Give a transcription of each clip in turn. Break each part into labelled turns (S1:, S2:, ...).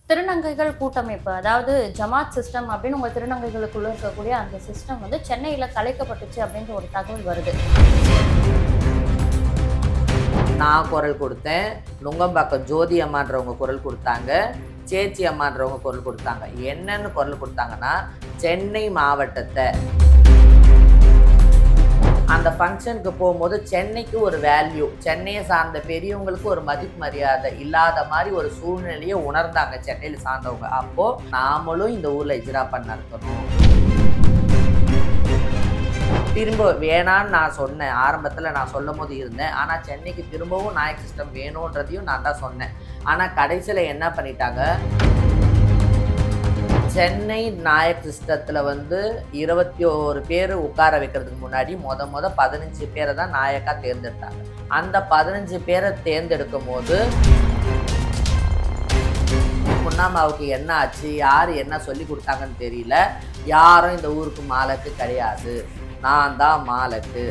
S1: திருநங்கைகள் கூட்டமைப்பு, அதாவது ஜமாத் சிஸ்டம் அப்படின்னு உங்க திருநங்கைகளுக்குள்ள இருக்கக்கூடிய அந்த சிஸ்டம் வந்து சென்னையில கலைக்கப்பட்டுச்சு அப்படின்ற ஒரு தகவல் வருது.
S2: நான் குரல் கொடுத்தேன். நுங்கம்பாக்கம் ஜோதி அம்மான்றவங்க குரல் கொடுத்தாங்க. சேச்சி அம்மான்றவங்க குரல் கொடுத்தாங்க. என்னன்னு குரல் கொடுத்தாங்கன்னா, சென்னை மாவட்டத்தை அந்த ஃபங்க்ஷனுக்கு போகும்போது சென்னைக்கு ஒரு வேல்யூ, சென்னையை சார்ந்த பெரியவங்களுக்கு ஒரு மதிப்பு மரியாதை இல்லாத மாதிரி ஒரு சூழ்நிலையை உணர்ந்தாங்க சென்னையில் சார்ந்தவங்க. அப்போ நாமளும் இந்த ஊர்ல இஜ்ரா பண்ண நடத்தணும். திரும்ப வேணான்னு நான் சொன்னேன். ஆரம்பத்தில் நான் சொல்லும் போது இருந்தேன். ஆனால் சென்னைக்கு திரும்பவும் நாயக் சிஸ்டம் வேணுன்றதையும் நான் தான் சொன்னேன். ஆனால் கடைசியில் என்ன பண்ணிட்டாங்க, சென்னை நாயக் சிஸ்டத்தில் வந்து 21 பேர் உட்கார வைக்கிறதுக்கு முன்னாடி மொத 15 பேரை தான் நாயக்காக தேர்ந்தெடுத்தாங்க. அந்த 15 பேரை தேர்ந்தெடுக்கும் போது முன்னாமாவுக்கு என்ன ஆச்சு, யார் என்ன சொல்லி கொடுத்தாங்கன்னு தெரியல. யாரும் இந்த ஊருக்கு மாலக்கு கிடையாது, நான் தான் மாலக்கு.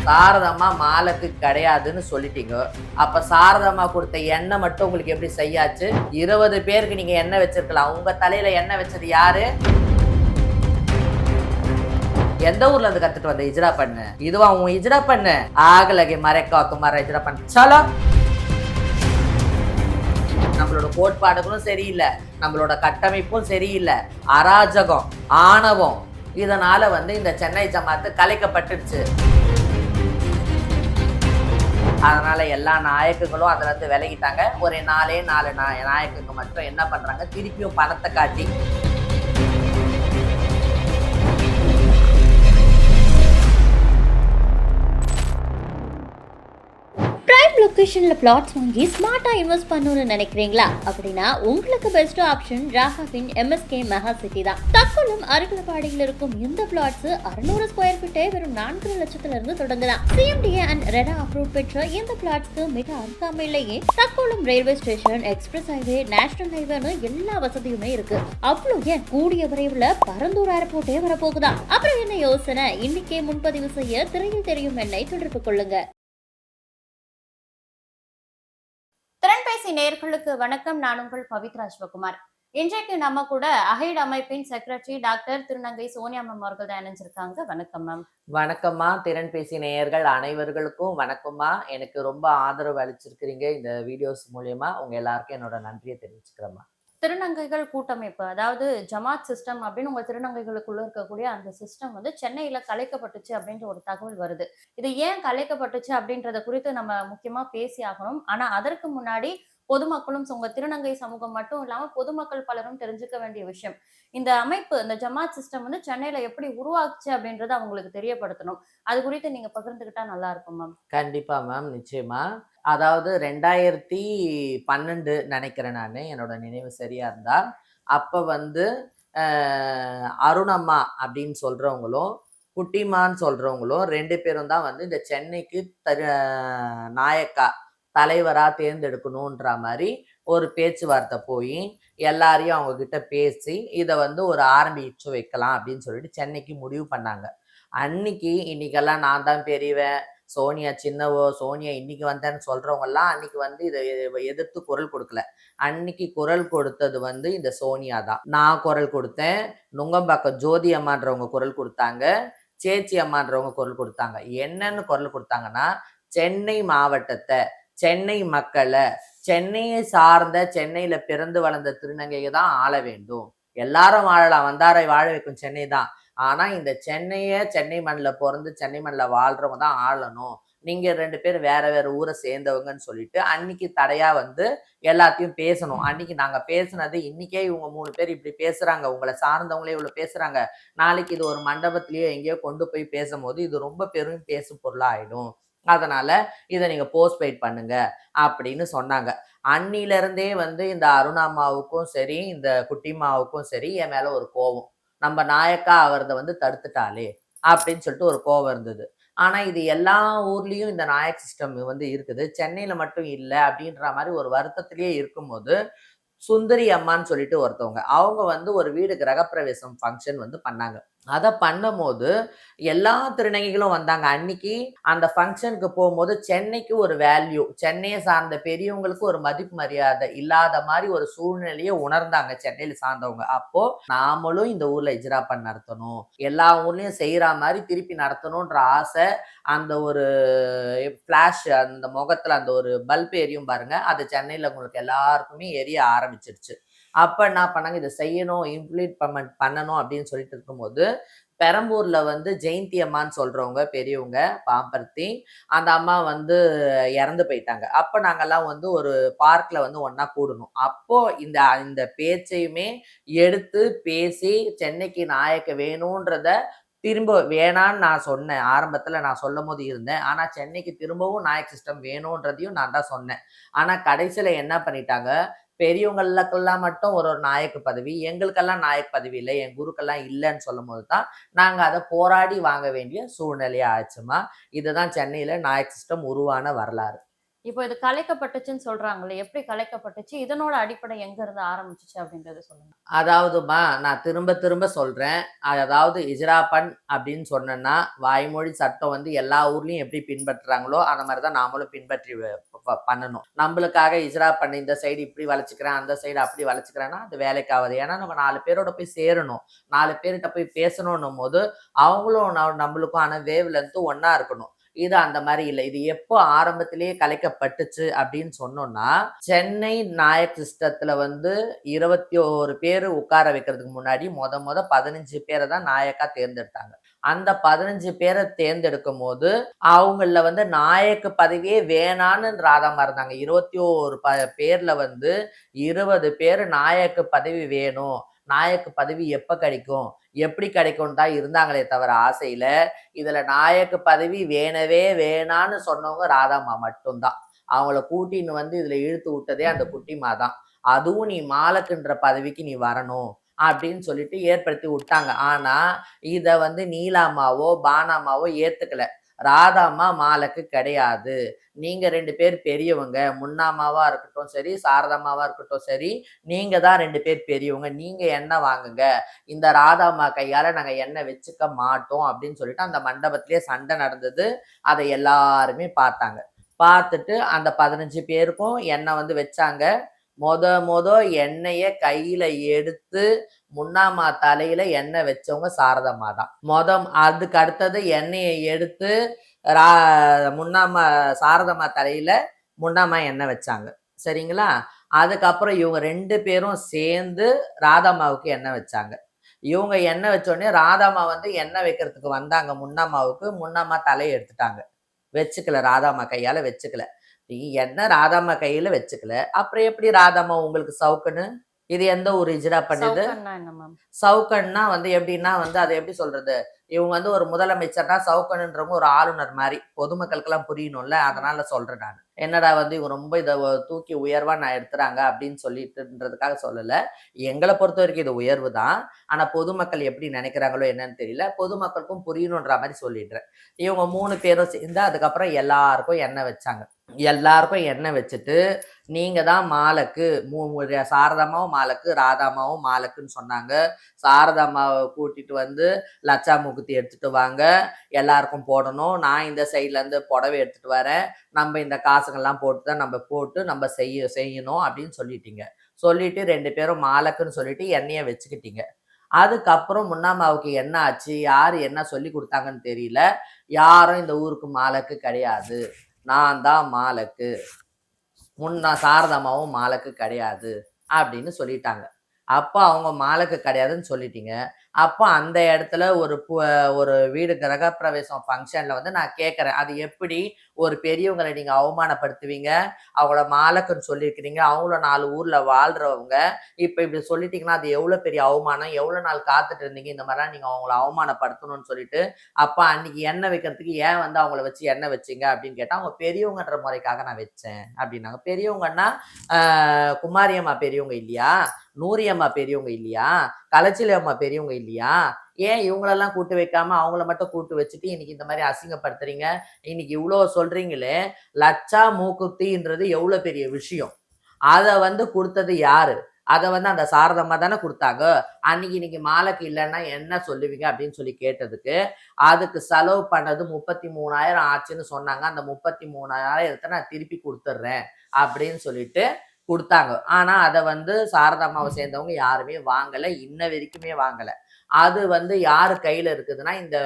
S2: சாரதம்மா மாலக்கு கிடையாதுன்னு சொல்லிட்டீங்க. அப்ப சாரதம்மா கொடுத்த எண்ணெய் மட்டும் உங்களுக்கு எப்படி செய்யாச்சு? 20 பேருக்கு நீங்க எண்ணெய் வச்சிருக்கலாம். உங்க தலையில எண்ணெய் வச்சது யாரு? எந்த ஊர்ல இருந்து கத்துட்டு வந்த இஜ்ரா பண்ணு? இதுவா உன் இஜ்ரா பண்ணு? ஆகலகே மறைக்கா துமாரா இஜ்ரா பண்ணு. சலோ. நம்மளோட கோட்பாடுகளும் சரியில்லை, நம்மளோட கட்டமைப்பும் சரியில்லை, அராஜகம், ஆணவம். இதனால வந்து இந்த சென்னை ஜமாத்து கலைக்கப்பட்டுடுச்சு. அதனால எல்லா நாயக்குகளும் அதுல இருந்து விலகிட்டாங்க. ஒரு 4 நாயக்குங்க மட்டும் என்ன பண்றாங்க, திருப்பியும் பணத்தை காட்டி
S3: லொகேஷன்ல பிளாட்ஸ் வாங்கி ஸ்மார்ட்டா இன்வெஸ்ட் பண்ணணும்னு நினைக்கிறீங்களா? அப்படின்னா உங்களுக்கு பெஸ்ட் ஆப்ஷன் ராகாவின் எம்எஸ்கே மெகா சிட்டி தான். தக்கோலம் அருகிலப்பாடியில் இருக்கும் இந்த பிளாட்ஸ் 600 ஸ்கொயர் ஃபீட்டே வெறும் 4 லட்சத்துல இருந்து தொடங்கலாம். சிஎம்டிஏ அண்ட் ரெடா அப்ரூவ் பெற்ற இந்த பிளாட்ஸ்க்கு மிக அருகாமையிலேயே Thakkolam railway station, express highway, national ஹைவேன்னு எல்லா வசதியுமே இருக்கு. அவ்வளவு ஏன், கூடிய விரைவில் பரந்தூர் ஏர்போர்ட்டே வரப்போகுதா? அப்புறம் என்ன யோசனை? இன்னைக்கே முன்பதிவு செய்ய திரையில் தெரியும் எண்ணை தொடர்பு கொள்ளுங்க.
S1: திறன்பேசி நேயர்களுக்கு வணக்கம். நான் உங்கள் பவித்ரா சிவகுமார். இன்றைக்கு நம்ம கூட அஹைட் அமைப்பின் செக்ரட்டரி டாக்டர் திருநங்கை சோனியா மேம் அவர்கள் தான் இணைஞ்சிருக்காங்க. வணக்கம் மேம்.
S2: வணக்கம்மா. திறன்பேசி நேயர்கள் அனைவர்களுக்கும் வணக்கம்மா. எனக்கு ரொம்ப ஆதரவு அளிச்சிருக்கிறீங்க இந்த வீடியோஸ் மூலியமா. உங்க எல்லாருக்கும் என்னோட நன்றியை தெரிவிச்சுக்கிறேம்மா.
S1: திருநங்கைகள் கூட்டமைப்பு, அதாவது ஜமாத் சிஸ்டம் அப்படின்னு உங்க திருநங்கைகளுக்குள்ள இருக்கக்கூடிய அந்த சிஸ்டம் வந்து சென்னையில கலைக்கப்பட்டுச்சு அப்படின்ற ஒரு தகவல் வருது. இது ஏன் கலைக்கப்பட்டுச்சு அப்படின்றத குறித்து நம்ம முக்கியமா பேசி ஆகணும். ஆனா அதற்கு முன்னாடி பொதுமக்களும், உங்க திருநங்கை சமூகம் மட்டும் இல்லாம பொதுமக்கள் பலரும் தெரிஞ்சுக்க வேண்டிய விஷயம், இந்த அமைப்பு, இந்த ஜமாத் சிஸ்டம் வந்து சென்னையில எப்படி உருவாக்குச்சு அப்படின்றத அவங்களுக்கு தெரியப்படுத்தணும். அது குறித்து நீங்க பகிர்ந்துகிட்டா நல்லா இருக்கும் மேம்.
S2: கண்டிப்பா மேம், நிச்சயமா. அதாவது 2012 நினைக்கிறேன் நானு, என்னோட நினைவு சரியா இருந்தா. அப்ப வந்து அருணம்மா அப்படின்னு சொல்றவங்களும், குட்டிமான்னு சொல்றவங்களும் 2 பேரும் தான் வந்து இந்த சென்னைக்கு நாயக்கா தலைவரா தேர்ந்தெடுக்கணுன்ற மாதிரி ஒரு பேச்சுவார்த்தை போய் எல்லாரையும் அவங்க கிட்ட பேசி இதை வந்து ஒரு ஆரம்பிச்சு வைக்கலாம் அப்படின்னு சொல்லிட்டு சென்னைக்கு முடிவு பண்ணாங்க. இன்னைக்கெல்லாம் நான் தான் பெரியவன், சோனியா சின்னவோ, சோனியா இன்னைக்கு வந்தேன்னு சொல்றவங்க எல்லாம் அன்னைக்கு வந்து இதை எதிர்த்து குரல் கொடுக்கல. அன்னைக்கு குரல் கொடுத்தது வந்து இந்த சோனியா தான். நான் குரல் கொடுத்தேன். நுங்கம்பாக்கம் ஜோதி அம்மான்றவங்க குரல் கொடுத்தாங்க. சேச்சி அம்மான்றவங்க குரல் கொடுத்தாங்க. என்னன்னு குரல் கொடுத்தாங்கன்னா, சென்னை மாவட்டத்தை, சென்னை மக்களை, சென்னையை சார்ந்த, சென்னையில பிறந்து வளர்ந்த திருநங்கையை தான் ஆள வேண்டும். எல்லாரும் வாழலாம், வந்தாரை வாழ வைக்கும் சென்னை தான். ஆனா இந்த சென்னை மண்ணில் பிறந்து சென்னை மண்ணில் வாழ்றவங்க தான் ஆளணும். நீங்க 2 பேர் வேற வேற ஊரை சேர்ந்தவங்கன்னு சொல்லிட்டு அன்னைக்கு தடையா வந்து எல்லாத்தையும் பேசணும். அன்னைக்கு நாங்க பேசுனது, இன்னைக்கே இவங்க 3 பேர் இப்படி பேசுறாங்க, உங்களை சார்ந்தவங்களே இவ்வளவு பேசுறாங்க, நாளைக்கு இது ஒரு மண்டபத்திலேயோ எங்கேயோ கொண்டு போய் பேசும்போது இது ரொம்ப பெரும் பேசு பொருளா ஆயிடும். அதனால இதை நீங்க போஸ்ட்பெய்ட் பண்ணுங்க அப்படின்னு சொன்னாங்க. அன்னில இருந்தே வந்து இந்த அருணாமாவுக்கும் சரி, இந்த குட்டிமாவுக்கும் சரி என் மேல ஒரு கோபம். நம்ம நாயக்கா அவரத வந்து தடுத்துட்டாலே அப்படின்னு சொல்லிட்டு ஒரு கோபம் இருந்தது. ஆனா இது எல்லா ஊர்லயும் இந்த நாயக் சிஸ்டம் வந்து இருக்குது, சென்னையில மட்டும் இல்லை அப்படின்ற மாதிரி ஒரு வருத்தத்திலேயே இருக்கும்போது, சுந்தரி அம்மான்னு சொல்லிட்டு ஒருத்தவங்க, அவங்க வந்து ஒரு வீடு கிரகப்பிரவேசம் ஃபங்க்ஷன் வந்து பண்ணாங்க. அத பண்ணும்போது, எல்லா திருநங்கைகளும் வந்தாங்க. அன்னைக்கு அந்த ஃபங்ஷனுக்கு போம்போது, சென்னைக்கு ஒரு வேல்யூ, சென்னைய சார்ந்த பெரியவங்களுக்கு ஒரு மதிப்பு மரியாதை இல்லாத மாரி ஒரு சூழ்நிலைய உணர்ந்தாங்க சென்னையில சார்ந்தவங்க. அப்போ நாமளும் இந்த ஊர்ல இஜ்ரா நடத்தணும். எல்லா ஊர்லயும் செய்றா மாரி திருப்பி நடத்தணுன்ற ஆசை, அந்த ஒரு ஃபிளாஷ் அந்த முகத்துல அந்த ஒரு பல்ப் எரியும் பாருங்க, அது சென்னையில உங்களுக்கு எல்லாருக்குமே எரிய ஆரம்பிச்சுருச்சு. அப்ப என்ன பண்ணாங்க, இத செய்யணும், இம்ப்ளிமெண்ட் பண்ணணும் அப்படின்னு சொல்லிட்டு இருக்கும்போது, பெரம்பூர்ல வந்து ஜெயந்தி அம்மான்னு சொல்றவங்க பெரியவங்க, பாம்பர்த்தி. அந்த அம்மா வந்து இறந்து போயிட்டாங்க. அப்ப நாங்கலாம் வந்து ஒரு பார்க்ல வந்து ஒண்ணா கூடுனோம். அப்போ இந்த இந்த பேச்சையுமே எடுத்து பேசி, சென்னைக்கு நாயக்க வேணுன்றத திரும்ப வேணான்னு நான் சொன்னேன். ஆரம்பத்துல நான் சொல்லும்போது இருந்தேன். ஆனா சென்னைக்கு திரும்பவும் நாயக் சிஸ்டம் வேணுன்றதையும் நான் தான் சொன்னேன். ஆனா கடைசியில என்ன பண்ணிட்டாங்க, பெரியவங்களுக்கெல்லாம் மட்டும் ஒரு ஒரு நாயக் பதவி, எங்களுக்கெல்லாம் நாயக் பதவி இல்ல, என் குருக்கெல்லாம் இல்லன்னு சொல்லும்போது தான், நாங்க அத போராடி வாங்க வேண்டிய சூழ்நிலை ஆச்சும்மா. இதுதான் சென்னையில நாயக் சிஸ்டம் உருவான வரலாறு.
S1: இப்போ இது கலைக்கப்பட்டுச்சுன்னு சொல்றாங்கல்ல. எப்படி கலைக்கப்பட்டுச்சு? இதனோட அடிப்படை எங்க இருந்து ஆரம்பிச்சுச்சு அப்படின்றத சொல்லுங்க.
S2: அதாவதும்மா, நான் திரும்ப திரும்ப சொல்றேன். அதாவது இஜ்ராபன் அப்படின்னு சொன்னேன்னா, வாய்மொழி சட்டம் வந்து எல்லா ஊர்லயும் எப்படி பின்பற்றுறாங்களோ, அந்த மாரி தான் நாமளும் பின்பற்றி பண்ணணும். நம்பளுக்காக இஜ்ரா பண்ணி இந்த சைடு இப்படி வளைச்சுக்கிறேன், அந்த சைடு அப்படி வளைச்சுக்கிறேன்னா, அது வேலைக்கு ஆவாது. ஏன்னா நம்ம 4 பேரோட போய் சேரணும். 4 பேர்கிட்ட போய் பேசணுன்னும்போது, அவங்களும் நம்பளுக்கும் வேவ் லென்த் ஒண்ணா இருக்கணும். இது அந்த மாரி இல்ல. இது எப்போ ஆரம்பத்திலேயே கலைக்கப்பட்டுச்சு அப்படின்னு சொன்னோம்னா, சென்னை நாயக் சிஸ்டத்துல வந்து 21 பேரு உட்கார வைக்கிறதுக்கு முன்னாடி மொத 15 பேர தான் நாயக்கா தேர்ந்தெடுத்தாங்க. அந்த 15 பேர தேர்ந்தெடுக்கும்போது, அவங்கள்ல வந்து நாயக்கு பதவியே வேணான்னு ராதாம்மா இருந்தாங்க. 21 பேர்ல வந்து 20 பேரு நாயக்கு பதவி வேணும். நாயக்கு பதவி எப்ப கிடைக்கும்? எப்படி கிடைக்கும்னு தான் இருந்தாங்களே தவிர ஆசையில, இதுல நாயக்கு பதவி வேணவே வேணான்னு சொன்னவங்க ராதாம்மா மட்டும் தான். அவங்கள கூட்டின்னு வந்து இதுல இழுத்து விட்டதே அந்த குட்டிம்மா தான். அதுவும் நீ மாலக்குன்ற பதவிக்கு நீ வரணும். அப்படின்னு சொல்லிட்டு ஏற்படுத்தி விட்டாங்க. ஆனா, இத வந்து நீலாம்மாவோ, பானாம்மாவோ ஏத்துக்கல. ராதாம்மா மாலக்கு கிடையாது. நீங்க 2 பேர் பெரியவங்க. முன்னாம்மாவா இருக்கட்டும் சரி, சாரதாம்மாவா இருக்கட்டும் சரி, நீங்க தான் 2 பேர் பெரியவங்க. நீங்க எண்ணெய் வாங்குங்க. இந்த ராதாம்மா கையால நாங்க எண்ணெய் வச்சுக்க மாட்டோம் அப்படின்னு சொல்லிட்டு அந்த மண்டபத்திலேயே சண்டை நடந்தது. அத எல்லாருமே பார்த்தாங்க. பார்த்துட்டு அந்த 15 பேருக்கும் எண்ணெய் வந்து வச்சாங்க. மொத எண்ணெய கையில எடுத்து முன்னாம்மா தலையில எண்ணெய் வச்சவங்க சாரதாம்மா தான். அதுக்கு அடுத்தது எண்ணெய எடுத்து ரா முன்னாம்மா சாரதாம்மா தலையில முன்னாம்மா எண்ணெய் வச்சாங்க. சரிங்களா? அதுக்கப்புறம் இவங்க 2 பேரும் சேர்ந்து ராதாம்மாவுக்கு எண்ணெய் வச்சாங்க. இவங்க எண்ணெய் வச்சோனே ராதாம்மா வந்து எண்ணெய் வைக்கிறதுக்கு வந்தாங்க முன்னாம்மாவுக்கு. முன்னாம்மா தலைய எடுத்துட்டாங்க. வச்சுக்கல ராதாம்மா கையால வச்சுக்கல. நீ எண்ணெய் ராதாம்மா கையில வச்சுக்கல. அப்புறம் எப்படி ராதாம்மா உங்களுக்கு சவுக்குன்னு? இது எந்த ஊர் இஜ்ரா பண்ணுது?
S1: சவுக்கன்னா என்ன மேம்?
S2: சவுக்கன்னா வந்து எப்படின்னா வந்து அத எப்படி சொல்றது? இவங்க வந்து ஒரு முதலமைச்சர்னா, சவுக்கன்ன்றவங்க ஒரு ஆளுநர் மாரி. பொதுமக்களுக்கெல்லாம் புரியணும்ல. அதனால சொல்றேன் நானு. என்னடா வந்து இவங்க ரொம்ப இத தூக்கி உயர்வா நான் எடுத்துறாங்க அப்படின்னு சொல்லிட்டுன்றதுக்காக சொல்லல. எங்கள பொறுத்தவரைக்கும் இது உயர்வு தான். ஆனா பொதுமக்கள் எப்படி நினைக்கிறாங்களோ என்னன்னு தெரியல. பொதுமக்களுக்கும் புரியணுன்ற மாரி சொல்லிடுறேன். இவங்க 3 பேரும் சேர்ந்து அதுக்கப்புறம் எல்லாருக்கும் எண்ணெய் வச்சாங்க. எல்லாருக்கும் எண்ணெய் வச்சுட்டு, நீங்க தான் மாலக்கு. சாரதாம்மாவும் மாலக்கு, ராதாம்மாவும் மாலக்குன்னு சொன்னாங்க. சாரதாம்மாவ கூட்டிட்டு வந்து லச்சா மூக்குத்தி எடுத்துட்டு வாங்க. எல்லாருக்கும் போடணும். நான் இந்த சைட்லேருந்து புடவை எடுத்துட்டு வரேன். நம்ம இந்த காசுங்கள்லாம் போட்டு தான் நம்ம செய்யணும் அப்படின்னு சொல்லிட்டீங்க. சொல்லிட்டு 2 பேரும் மாலக்குன்னு சொல்லிட்டு எண்ணெய வச்சுக்கிட்டீங்க. அதுக்கப்புறம் முன்னாம்மாவுக்கு என்ன ஆச்சு? யாரு என்ன சொல்லிக் குடுத்தாங்கன்னு தெரியல. யாரும் இந்த ஊருக்கு மாலக்கு கிடையாது. நான் தான் மாலக்கு. சாரதாம்மாவும் மாலக்கு கிடையாது. அப்படின்னு சொல்லிட்டாங்க. அப்ப அவங்க மாலக்கு கிடையாதுன்னு சொல்லிட்டீங்க. அப்ப அந்த இடத்துல ஒரு வீடு கிரகப்பிரவேசம் ஃபங்ஷன்ல வந்து நான் கேட்கிறேன். அது எப்படி ஒரு பெரியவங்கள நீங்க அவமானப்படுத்துவீங்க? அவங்கள மாலக்குன்னு சொல்லியிருக்கிறீங்க. அவங்களும் 4 ஊர்ல வாழ்றவங்க. இப்ப இப்படி சொல்லிட்டீங்கன்னா, அது எவ்வளோ பெரிய அவமானம். எவ்வளோ நாள் காத்துட்டு இருந்தீங்க, இந்த மாரிலாம் நீங்க அவங்கள அவமானப்படுத்தணும்னு சொல்லிட்டு. அப்ப அன்னைக்கு எண்ணெய் வைக்கிறதுக்கு ஏன் வந்து அவங்கள வச்சு எண்ணெய் வச்சீங்க அப்படின்னு கேட்டா, அவங்க பெரியவங்கன்ற முறைக்காக நான் வச்சேன் அப்படின்னாங்க. பெரியவங்கன்னா, குமாரியம்மா பெரியவங்க இல்லையா? நூரியம்மா பெரியவங்க இல்லையா? கலச்சிலை அம்மா பெரியவங்க இல்லையா? ஏன் இவங்களெல்லாம் கூட்டு வைக்காம அவங்கள மட்டும் கூட்டு வச்சுட்டு இன்னைக்கு இந்த மாரி அசிங்கப்படுத்துறீங்க? இன்னைக்கு இவ்ளோ சொல்றீங்களே, லச்சா மூக்குத்தின்றது எவ்ளோ பெரிய விஷயம். அத வந்து குடுத்தது யாரு? அதை வந்து அந்த சாரதம்மா தானே கொடுத்தாங்க. அன்னைக்கு இன்னைக்கு மாலைக்கு இல்லைன்னா என்ன சொல்லுவீங்க அப்படின்னு சொல்லி கேட்டதுக்கு, அதுக்கு செலவு பண்ணது 33,000 ஆச்சுன்னு சொன்னாங்க. அந்த 33,000 நான் திருப்பி கொடுத்துட்றேன் அப்படின்னு சொல்லிட்டு குடுத்தாங்க. ஆனா அத வந்து சாரதாம்மாவ சேர்ந்தவங்க யாருமே வாங்கல. இன்ன வரைக்குமே வாங்கல. அது வந்து யாரு கையில இருக்குதுன்னா, இந்த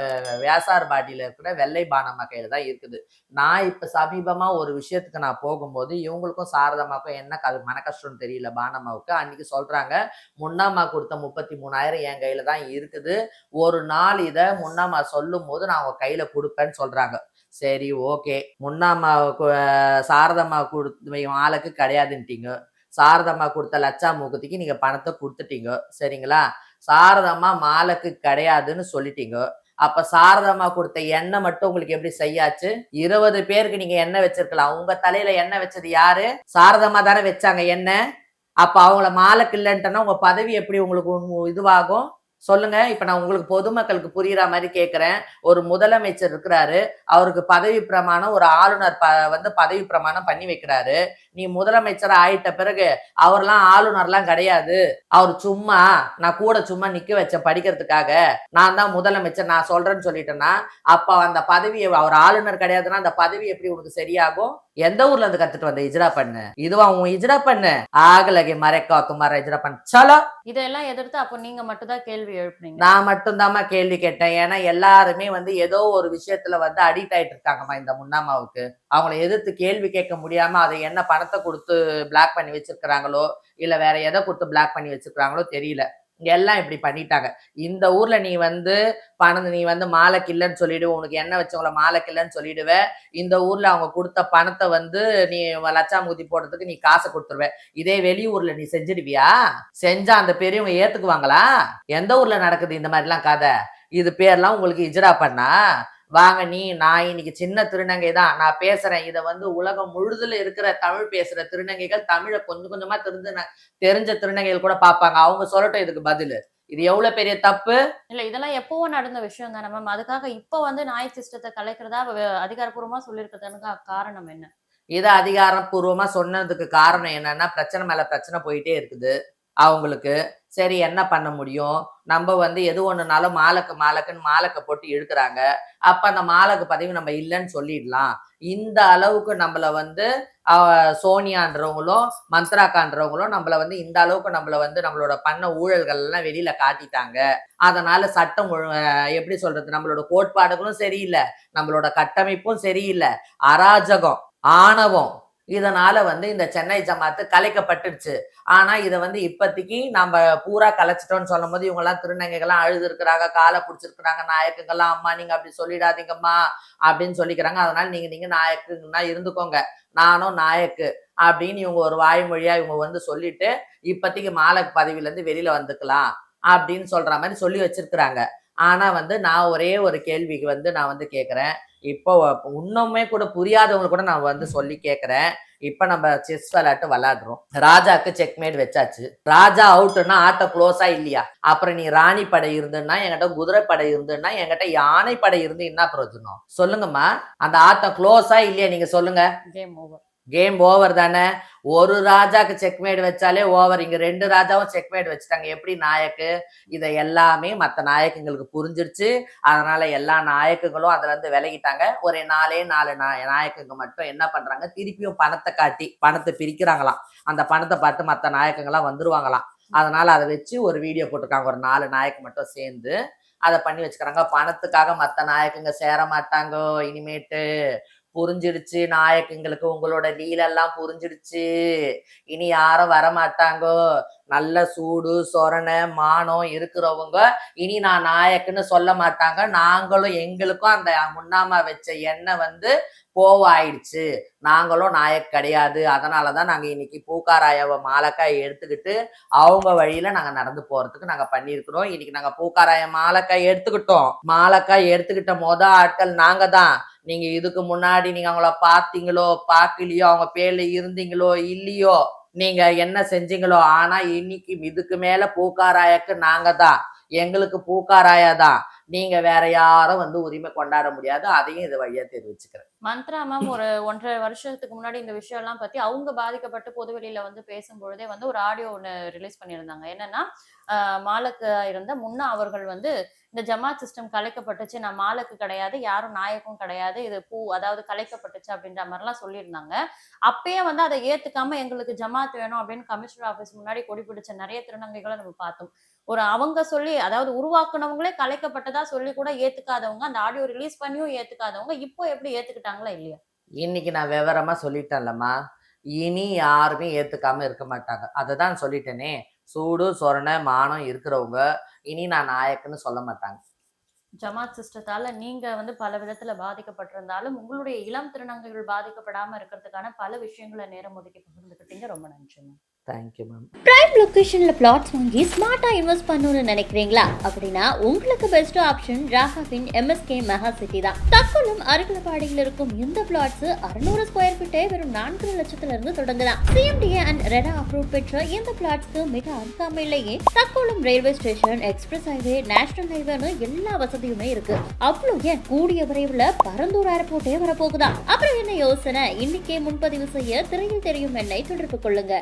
S2: வியாசார்பாடியில இருக்கிற வெள்ளை பானம்மா கையில தான் இருக்குது. நான் இப்ப சமீபமா ஒரு விஷயத்துக்கு நான் போகும்போது, இவங்களுக்கும் சாரதாம்மாவுக்கும் என்ன மன கஷ்டம்னு தெரியல பானம்மாவுக்கு. அன்னைக்கு சொல்றாங்க, "முன்னாம்மா குடுத்த 33,000 என் கையில தான் இருக்குது. ஒரு நாள் இத முன்னாம்மா சொல்லும்போது நான் உங்க கையில குடுப்பேன்னு" சொல்றாங்க. சரி, ஓகே. முன்னாம்மா சாரதாம்மா குடுத்த ஆளுக்கு கிடையாதுன்ட்டீங்க. சாரதாம்மா குடுத்த லட்சா மூக்குத்திக்கு நீங்க பணத்த குடுத்துட்டீங்க. சரிங்களா? சாரதாம்மா மாலைக்கு கிடையாதுன்னு சொல்லிட்டீங்க. அப்ப சாரதாம்மா குடுத்த எண்ணெய் மட்டும் உங்களுக்கு எப்படி செய்யாச்சு? 20 பேருக்கு நீங்க எண்ணெய் வச்சிருக்கலாம். உங்க தலையில எண்ணெய் வச்சது யாரு? சாரதாம்மா தானே வச்சாங்க எண்ணெய். அப்ப அவங்கள மாலைக்கு இல்லன்ட்டனா உங்க பதவி எப்படி உங்களுக்கு இதுவாகும்? சொல்லுங்க. இப்ப நான் உங்களுக்கு பொதுமக்களுக்கு புரியிற மாரி கேட்கிறேன். ஒரு முதலமைச்சர் இருக்கிறாரு. அவருக்கு பதவி பிரமாணம் ஒரு ஆளுநர் வந்து பதவி பிரமாணம் பண்ணி வைக்கிறாரு. நீ முதலமைச்சரா ஆயிட்ட பிறகு அவர்லாம் ஆளுநர்லாம் கிடையாது. அவர் சும்மா நான் கூட சும்மா நிக்க வச்சேன் படிக்கிறதுக்காக. நான் தான் முதலமைச்சர் நான் சொல்றேன்னு சொல்லிட்டேன்னா, அப்ப அந்த பதவிய அவர் ஆளுநர் கிடையாதுன்னா அந்த பதவி எப்படி உனக்கு சரியாகும்? எந்த ஊர்ல இருந்து கத்துட்டு வந்த இஜ்ரா பண்ணு? இதுவா உன் இஜ்ரா பண்ணு? ஆகலகே மறைக்கா துமாரா இஜ்ரா பண்ணு. சலோ.
S1: இதெல்லாம் எதிர்த்து அப்போ நீங்க மட்டும் தான் கேள்வி எழுப்புனீங்க.
S2: நான் மட்டும் தாம்மா கேள்வி கேட்டேன். ஏன்னா எல்லாருமே வந்து ஏதோ ஒரு விஷயத்துல வந்து அடிக்ட் ஆயிட்டு இருக்காங்கம்மா இந்த முன்னாமாவுக்கு. அவங்கள எதிர்த்து கேள்வி கேட்க முடியாம அதை என்ன பணத்த குடுத்து பிளாக் பண்ணி வச்சிருக்கிறாங்களோ, இல்ல வேற எத குடுத்து பிளாக் பண்ணி வச்சிருக்காங்களோ தெரியல. எல்லாம் இப்படி பண்ணிட்டாங்க. இந்த ஊர்ல நீ வந்து நீ வந்து மாலைக்கு இல்லன்னு சொல்லிடுவ. உனக்கு எண்ணெய் வச்சவங்கள மாலைக்கு இல்லன்னு சொல்லிடுவ. இந்த ஊர்ல அவங்க குடுத்த பணத்த வந்து நீ லட்சாமூத்தி போடுறதுக்கு நீ காச குடுத்துருவ. இதே வெளியூர்ல நீ செஞ்சுடுவியா? செஞ்சா அந்த பெரியவங்க ஏத்துக்குவாங்களா? எந்த ஊர்ல நடக்குது இந்த மாதிரிலாம் கதை? இது பேர்லாம் உங்களுக்கு இஜ்ரா பண்ணா? வாங்க நான் இன்னைக்கு சின்ன திருநங்கை தான். நான் பேசுறேன். இத வந்து உலகம் முழுதுல இருக்கிற தமிழ் பேசுற திருநங்கைகள் தமிழ கொஞ்சம் கொஞ்சமா தெரிஞ்ச திருநங்கைகள் கூட பார்ப்பாங்க. அவங்க சொல்லட்டும் இதுக்கு பதிலு. இது எவ்வளவு பெரிய தப்பு?
S1: இல்ல இதெல்லாம் எப்பவோ நடந்த விஷயம் தானே மேம். அதுக்காக இப்ப வந்து நாய் சிஸ்டத்த கலைக்கிறதா அதிகாரப்பூர்வமா சொல்லியிருக்கிறதுக்கு காரணம் என்ன?
S2: இத அதிகாரப்பூர்வமா சொன்னதுக்கு காரணம் என்னன்னா, பிரச்சனை மேல பிரச்சனை போயிட்டே இருக்குது அவங்களுக்கு. சரி என்ன பண்ண முடியும்? நம்ப வந்து எது ஒண்ணுனாலும் மாலக்குன்னு மாலக்க போட்டு இழுக்குறாங்க. அப்ப அந்த மாலக்கு பதவி நம்ம இல்லன்னு சொல்லிடலாம். இந்த அளவுக்கு நம்மள வந்து சோனியான்றவங்களும், மந்த்ராக்கான்றவங்களும் நம்மள வந்து இந்த அளவுக்கு நம்மள வந்து நம்மளோட பண்ண ஊழல்கள் எல்லாம் வெளியில காட்டிட்டாங்க. அதனால சட்டம் எப்படி சொல்றது? நம்மளோட கோட்பாடுகளும் சரியில்ல. நம்மளோட கட்டமைப்பும் சரியில்ல. அராஜகம், ஆணவம். இதனால வந்து இந்த சென்னை ஜமாத்து கலைக்கப்பட்டுடுச்சு. ஆனா இத வந்து இப்பத்திக்கு நம்ம பூரா கலைச்சிட்டோம்னு சொல்லும்போது இவங்கெல்லாம் திருநங்கைகள்லாம் அழுது இருக்கிறாங்க, காலை பிடிச்சிருக்கிறாங்க. நாயக்குங்கெல்லாம் அம்மா நீங்க அப்படி சொல்லிடாதீங்கம்மா அப்படின்னு சொல்லிக்கிறாங்க. அதனால நீங்க நாயக்குன்னா இருந்துக்கோங்க. நானும் நாயக்கு அப்படின்னு இவங்க ஒரு வாய்மொழியா இவங்க வந்து சொல்லிட்டு இப்பத்திக்கு மாலக் பதவியில இருந்து வெளியில வந்துக்கலாம் அப்படின்னு சொல்ற மாதிரி சொல்லி வச்சிருக்கிறாங்க. ஆனா வந்து நான் ஒரே ஒரு கேள்விக்கு வந்து நான் வந்து கேட்கிறேன். இப்போ இன்னுமே கூட புரியாதவங்க கூட நான் வந்து சொல்லி கேட்கிறேன். இப்ப நம்ம செஸ் விளையாட்டு விளையாடுறோம். ராஜாக்கு செக்மேட் வச்சாச்சு. ராஜா அவுட்னா ஆட்டம் க்ளோஸா இல்லையா? அப்புறம் நீ ராணி படை இருந்துன்னா என்கிட்ட குதிரை படை இருந்துன்னா என்கிட்ட யானை படை இருந்து என்ன பிரயோஜனம்? சொல்லுங்கம்மா. அந்த ஆட்டம் க்ளோஸா இல்லையா நீங்க சொல்லுங்க.
S1: Game over.
S2: கேம் ஓவர் தானே. ஒரு ராஜாக்கு செக்மேட் வச்சாலே ஓவர். இங்க 2 ராஜாவும் செக்மேட் வச்சுட்டாங்க. எப்படி நாயக்கு? இதை எல்லாமே மற்ற நாயக்குங்களுக்கு புரிஞ்சிருச்சு. அதனால எல்லா நாயக்குங்களும் அதுல இருந்து விலகிட்டாங்க. ஒரு 4 நாயக்குங்க மட்டும் என்ன பண்றாங்க? திருப்பியும் பணத்தை காட்டி பணத்தை பிரிக்கிறாங்களாம். அந்த பணத்தை பார்த்து மற்ற நாயக்குங்கெல்லாம் வந்துருவாங்களாம். அதனால அதை வச்சு ஒரு வீடியோ போட்டிருக்காங்க. ஒரு 4 நாயக்கு மட்டும் சேர்ந்து அதை பண்ணி வச்சுக்கிறாங்க. பணத்துக்காக மற்ற நாயக்குங்க சேர மாட்டாங்கோ இனிமேட்டு. புரிஞ்சிடுச்சு நாயக்குங்களுக்கு உங்களோட லீலெல்லாம் புரிஞ்சிடுச்சு. இனி யாரும் வரமாட்டாங்கோ. நல்ல சூடு சொரணை மானம் இருக்கிறவங்க இனி நான் நாயக்குன்னு சொல்ல மாட்டாங்க. நாங்களும் எங்களுக்கும் அந்த முன்னாமா வச்ச எண்ணெய் வந்து ஆயிடுச்சு. நாங்களும் நாயக் கிடையாது. அதனாலதான் நாங்க இன்னைக்கு பூக்காராயாவை மாலக்காய் எடுத்துக்கிட்டு அவங்க வழியில நாங்க நடந்து போறதுக்கு நாங்க பண்ணிருக்கிறோம். இன்னைக்கு நாங்க பூக்காராய மாலக்காய் எடுத்துக்கிட்டோம். மாலக்காய் எடுத்துக்கிட்ட ஆட்கள் நாங்க தான். நீங்க இதுக்கு முன்னாடி நீங்க அவங்கள பார்த்தீங்களோ பார்க்கலையோ, அவங்க பேர்ல இருந்தீங்களோ இல்லையோ, நீங்க என்ன செஞ்சீங்களோ, ஆனா இன்னைக்கு இதுக்கு மேல பூக்காராயக்கு நாங்க தான். எங்களுக்கு பூக்காராயா தான். நீங்க வேற யாரும் வந்து உரிமை கொண்டாட முடியாது. அதையும் இது வழியா தெரிவிச்சுக்கிறேன்.
S1: மந்த்ரா மேம் ஒரு 1.5 வருஷத்துக்கு முன்னாடி இந்த விஷயம்லாம் பத்தி அவங்க பாதிக்கப்பட்டு பொதுவெளியில வந்து பேசும்பொழுதே வந்து ஒரு ஆடியோ ஒண்ணு ரிலீஸ் பண்ணியிருந்தாங்க. என்னன்னா, மாலக்கு இருந்த முன்னா அவர்கள் வந்து இந்த ஜமாத் சிஸ்டம் கலைக்கப்பட்டுச்சு. நான் மாலக்கு கிடையாது, யாரும் நாயக்கும் கிடையாது. இது அதாவது கலைக்கப்பட்டுச்சு அப்படின்ற மாரிலாம் சொல்லியிருந்தாங்க. அப்பயே வந்து அத ஏத்துக்காம எங்களுக்கு ஜமாத் வேணும் அப்படின்னு கமிஷனர் ஆஃபீஸ் முன்னாடி கொடி பிடிச்ச நெறைய திருநங்கைகள நம்ம பார்த்தோம். அவங்க சொல்லி அதாவது உருவாக்குனவங்களே கலைக்கப்பட்டதா சொல்லி கூட ஏத்துக்காதவங்க, அந்த ஆடியோ ரிலீஸ் பண்ணியும் ஏத்துக்காதவங்க, இப்போ எப்படி ஏத்துக்கிட்டாங்களா இல்லையா?
S2: இன்னைக்கு நான் விவரமா சொல்லிட்டேன்லம்மா. இனி யாருமே ஏத்துக்காம இருக்க மாட்டாங்க. அததான் சொல்லிட்டேனே. சூடு, சொரணை, மானம் இருக்கிறவங்க இனி நான் நாயக்குன்னு சொல்ல மாட்டாங்க.
S1: ஜமாத் சிஸ்டத்தால நீங்க வந்து பல விதத்துல பாதிக்கப்பட்டிருந்தாலும், உங்களுடைய இளம் திருநங்கைகள் பாதிக்கப்படாம இருக்கிறதுக்கான பல விஷயங்கள நேரம் ஒதுக்கி பகிர்ந்துக்கிட்டீங்க. ரொம்ப நன்றி மேம்.
S2: Thank you ma'am.
S3: பிரைம் லொகேஷன்ல பிளாட்ஸ் வாங்கி ஸ்மார்ட்டா இன்வெஸ்ட் பண்ணணும்னு நினைக்கிறீங்களா? அப்படின்னா உங்களுக்கு பெஸ்ட் ஆப்ஷன் ராகாவின் MSK மெகா சிட்டி தான். தக்கோலம் அருகலபாடியில் இருக்கும் இந்த பிளாட்ஸ் 600 ஸ்கொயர் ஃபீட்டே வெறும் 4 லட்சத்துல இருந்து தொடங்கலாம். CMDA அண்ட் ரெடா அப்ரூவ் பெற்ற இந்த பிளாட்ஸ்க்கு மிக அருகாமையிலேயே Thakkolam railway station, express highway, national ஹைவேன்னு எல்லா வசதியுமே இருக்கு. அவ்வளோ ஏன் கூடிய விரைவில் பரந்தூர் ஏர்போர்ட்டே வரப்போகுதா? அப்புறம் என்ன யோசனை? இன்னைக்கே முன்பதிவு செய்ய திரையில் தெரியும் எண்ணை தொடர்பு கொள்ளுங்க.